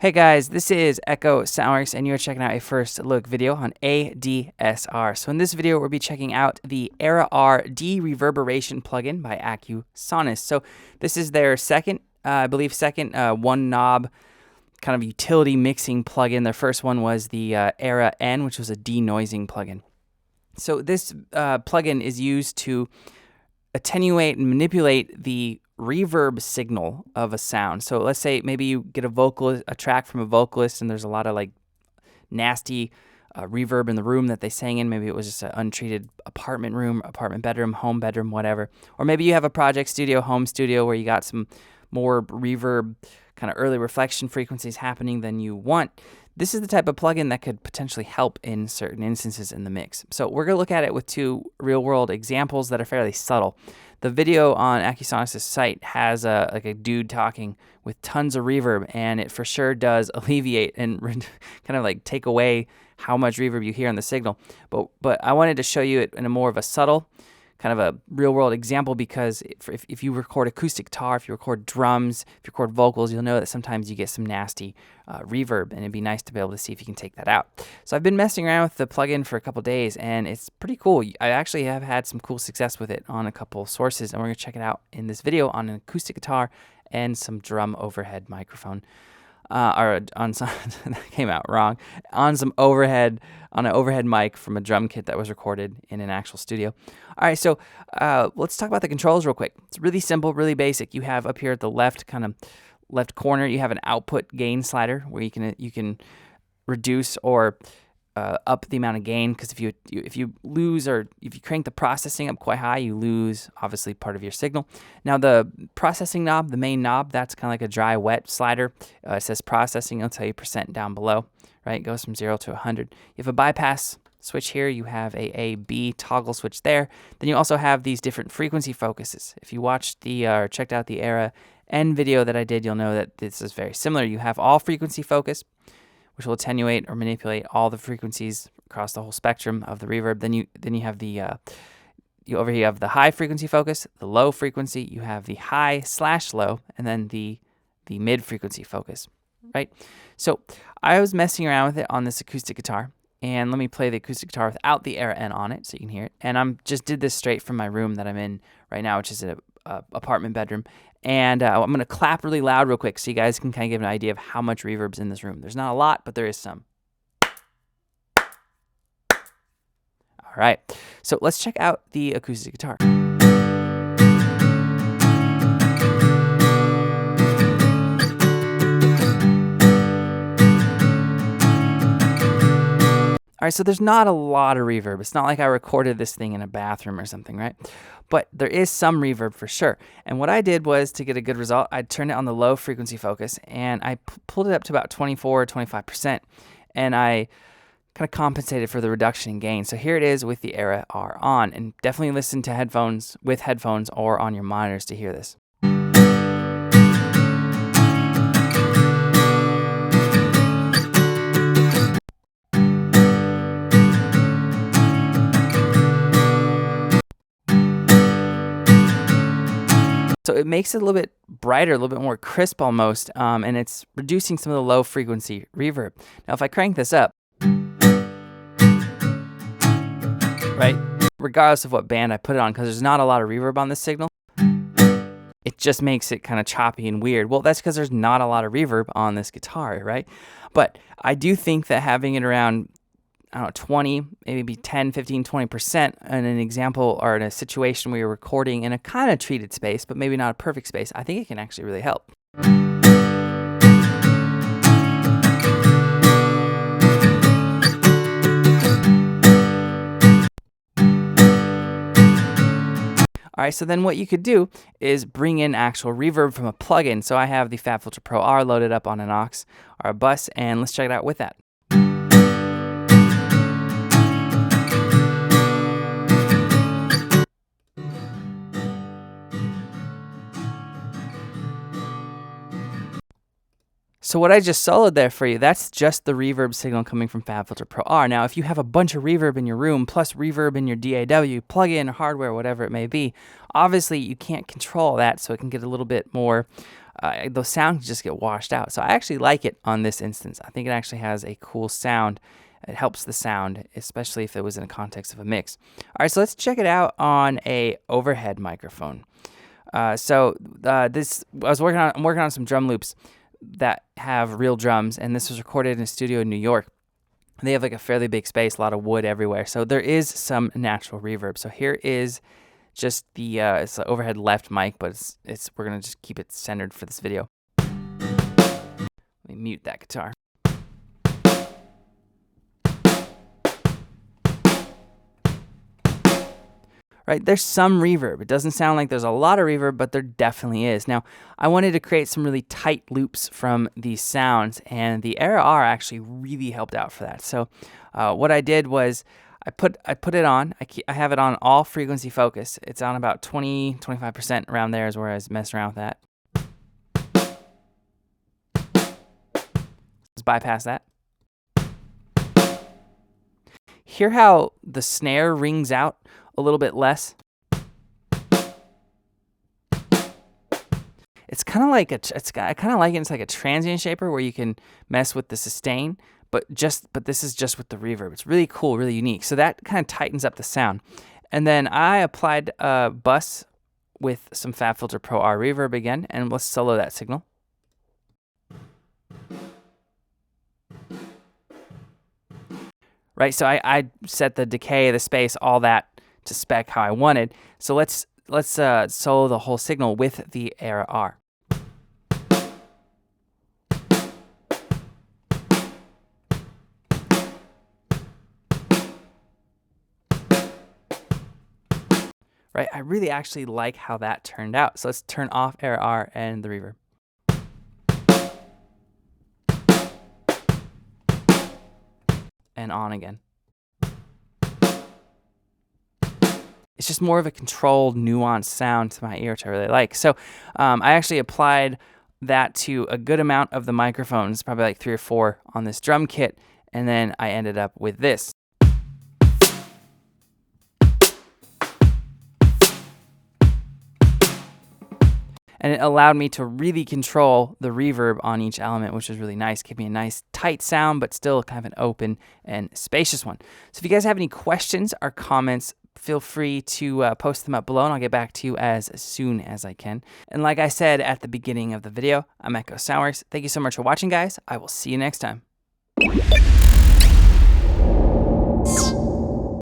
Hey guys, this is Accusonos, and you're checking out a first look video on ADSR. So in this video, we'll be checking out the ADSR dereverberation plugin by Accusonus. So this is their second one knob kind of utility mixing plugin. Their first one was the Era N, which was a denoising plugin. So this plugin is used to attenuate and manipulate the reverb signal of a sound. So let's say maybe you get a track from a vocalist and there's a lot of like nasty reverb in the room that they sang in. Maybe it was just an untreated apartment room, apartment bedroom, home bedroom, whatever. Or maybe you have a project studio, home studio where you got some more reverb, kind of early reflection frequencies happening than you want. This is the type of plugin that could potentially help in certain instances in the mix. So we're going to look at it with two real-world examples that are fairly subtle. The video on Accusonus' site has like a dude talking with tons of reverb, and it for sure does alleviate and kind of like take away how much reverb you hear on the signal. But I wanted to show you it in a more of a subtle, kind of a real-world example, because if you record acoustic guitar, if you record drums, if you record vocals, you'll know that sometimes you get some nasty reverb, and it'd be nice to be able to see if you can take that out. So I've been messing around with the plugin for a couple days, and it's pretty cool. I actually have had some cool success with it on a couple sources, and we're going to check it out in this video on an acoustic guitar and some drum overhead microphone. Or on some, that came out wrong, on an overhead mic from a drum kit that was recorded in an actual studio. All right, so let's talk about the controls real quick. It's really simple, really basic. You have up here at the left corner, you have an output gain slider where you can reduce or up the amount of gain, because if you lose, or if you crank the processing up quite high, you lose obviously part of your signal. Now the processing knob, the main knob, that's kind of like a dry wet slider. It says processing, it'll tell you percent down below, right? It goes from 0 to 100. You have a bypass switch here, you have a B toggle switch there. Then you also have these different frequency focuses. If you watched or checked out the Era N video that I did, you'll know that this is very similar. You have all frequency focus, which will attenuate or manipulate all the frequencies across the whole spectrum of the reverb. Then you have the over here you have the high frequency focus, the low frequency, you have the high/low, and then the mid frequency focus, right? So I was messing around with it on this acoustic guitar, and let me play the acoustic guitar without the Era N on it so you can hear it. And I'm just did this straight from my room that I'm in right now, which is an apartment bedroom. And I'm going to clap really loud real quick so you guys can kind of give an idea of how much reverb's in this room. There's not a lot, but there is some. All right, so let's check out the acoustic guitar. All right, so there's not a lot of reverb. It's not like I recorded this thing in a bathroom or something, right? But there is some reverb for sure. And what I did was, to get a good result, I turned it on the low frequency focus, and I pulled it up to about 24 or 25%, and I kind of compensated for the reduction in gain. So here it is with the Era R on, and definitely listen to headphones or on your monitors to hear this. So it makes it a little bit brighter, a little bit more crisp almost, and it's reducing some of the low frequency reverb. Now if I crank this up, right, regardless of what band I put it on, because there's not a lot of reverb on this signal, it just makes it kind of choppy and weird. Well, that's because there's not a lot of reverb on this guitar, right? But I do think that having it around, I don't know, 20, maybe 10, 15, 20% in an example or in a situation where you're recording in a kind of treated space, but maybe not a perfect space, I think it can actually really help. All right, so then what you could do is bring in actual reverb from a plugin. So I have the FabFilter Pro R loaded up on an aux or a bus, and let's check it out with that. So what I just soloed there for you, that's just the reverb signal coming from FabFilter Pro R. Now, if you have a bunch of reverb in your room, plus reverb in your DAW, plug-in, hardware, whatever it may be, obviously you can't control that, so it can get a little bit more the sound just get washed out. So I actually like it on this instance. I think it actually has a cool sound. It helps the sound, especially if it was in the context of a mix. All right, so let's check it out on a overhead microphone. I'm working on some drum loops that have real drums, and this was recorded in a studio in New York. They have like a fairly big space, a lot of wood everywhere, so there is some natural reverb. So here is just the it's the overhead left mic, but we're gonna just keep it centered for this video. Let me mute that guitar. Right, there's some reverb. It doesn't sound like there's a lot of reverb, but there definitely is. Now, I wanted to create some really tight loops from these sounds, and the Era R actually really helped out for that. So what I did was I put it on. I have it on all frequency focus. It's on about 20-25% around there is where I was messing around with that. Let's bypass that. Hear how the snare rings out a little bit less. It's kind of like I kind of like it. It's like a transient shaper where you can mess with the sustain, but this is just with the reverb. It's really cool, really unique. So that kind of tightens up the sound. And then I applied a bus with some FabFilter Pro R reverb again, and let's solo that signal. Right, so I set the decay, the space, all that to spec how I wanted. So let's solo the whole signal with the Era R. Right, I really actually like how that turned out. So let's turn off Era R and the reverb. And on again. It's just more of a controlled, nuanced sound to my ear, which I really like. So I actually applied that to a good amount of the microphones, probably like 3 or 4 on this drum kit, and then I ended up with this. And it allowed me to really control the reverb on each element, which was really nice. Gave me a nice tight sound, but still kind of an open and spacious one. So if you guys have any questions or comments, feel free to post them up below, and I'll get back to you as soon as I can. And like I said at the beginning of the video, I'm Accusonos. Thank you so much for watching, guys. I will see you next time.